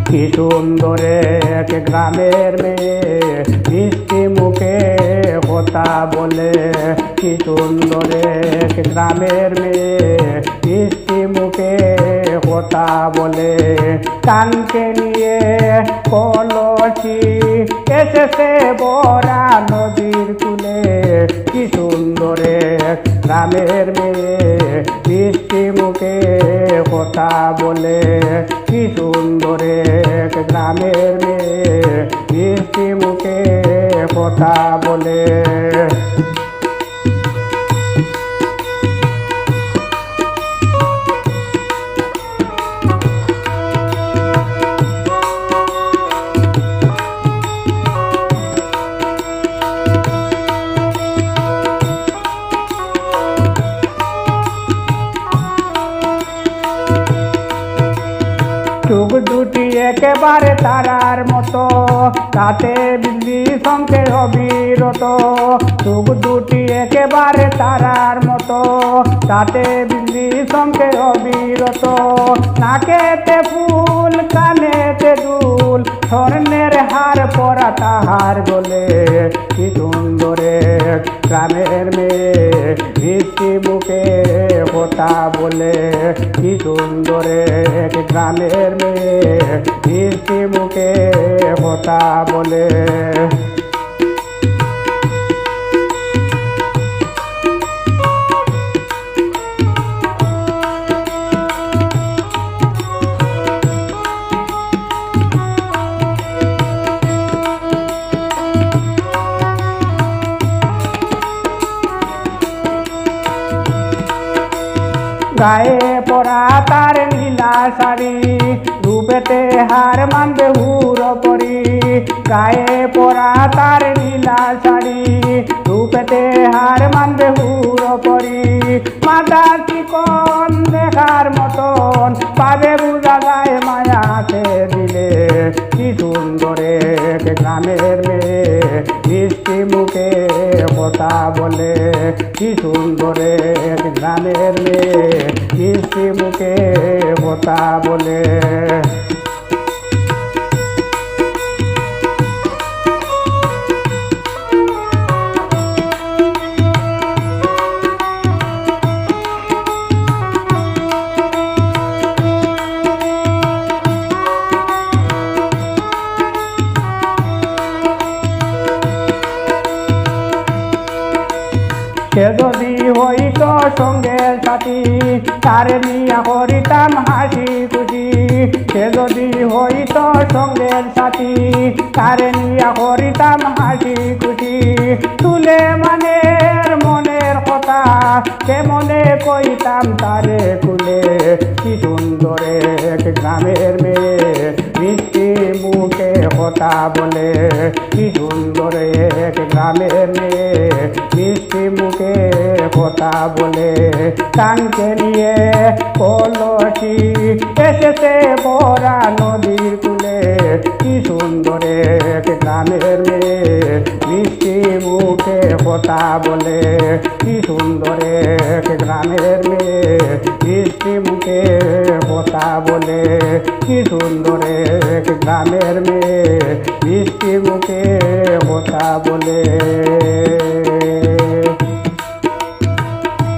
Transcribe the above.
কি সুন্দর এক গ্রামের মেয়ে মিষ্টি মুখে কথা বলে। কি সুন্দর এক গ্রামের মেয়ে মিষ্টি মুখে কথা বলে। কানকে নিয়ে কলসি এসেছে বরা নদীর কূলে। কি সুন্দর এক গ্রামের মেয়ে মিষ্টি মুখে কথা বলে। কি সুন্দর এক গ্রামের মেয়ে মিষ্টি মুখে কথা বলে। চোখ দুটি একেবারে তারার মতো, তাতে বিজলি চমকে অবিরত। চোখ দুটি একেবারে তারার মতো, তাতে বিজলি চমকে অবিরত। নাকেতে ফুল কানেতে দুল, স্বর্ণের হার পরা তাহার গলে। কি সুন্দর এক গ্রামের মেয়ে মিষ্টি মুখে কথা বলে। কি সুন্দর এক গ্রামের মেয়ে মিষ্টি মুখে কথা বলে। গায়ে পরা তার নীলা শাড়ি, রূপেতে হার মানবে হুর পরি। গায়ে পরা তার নীলা শাড়ি, রূপেতে হার মানবে হুর পরি। মাথা চিকন দেখার মতন, পাবে বুঝা যায় মায়াতে দিলে। কি সুন্দর এক গ্রামের মেয়ে মিষ্টি মুখে কথা বলে। কি সুন্দর এক গ্রামের মেয়ে মিষ্টি মুখে কথা বলে। সে যদি হইত সঙ্গের সাথী, তারে নিয়া করিতাম হাসি খুশি। সে যদি হইত সঙ্গের সাথী, তারে নিয়া করিতাম হাসি খুশি। সুলেমানের মনের কথা কেমনে কইতাম তারে কুলে। কি সুন্দর এক গ্রামের মেয়ে মিষ্টি মুখে কথা বলে। কি সুন্দর এক গ্রামের মেয়ে মিষ্টি মুখে কথা বলে। কানকে নিয়ে কলসি এসেছে বরা নদীর কূলে। কি সুন্দর এক গ্রামের মেয়ে মিষ্টি মুখে কথা বলে। কি সুন্দর এক গ্রামের মেয়ে মিষ্টি মুখে কথা বলে। কি সুন্দর এক গ্রামের মেয়ে মিষ্টি মুখে কথা বলে।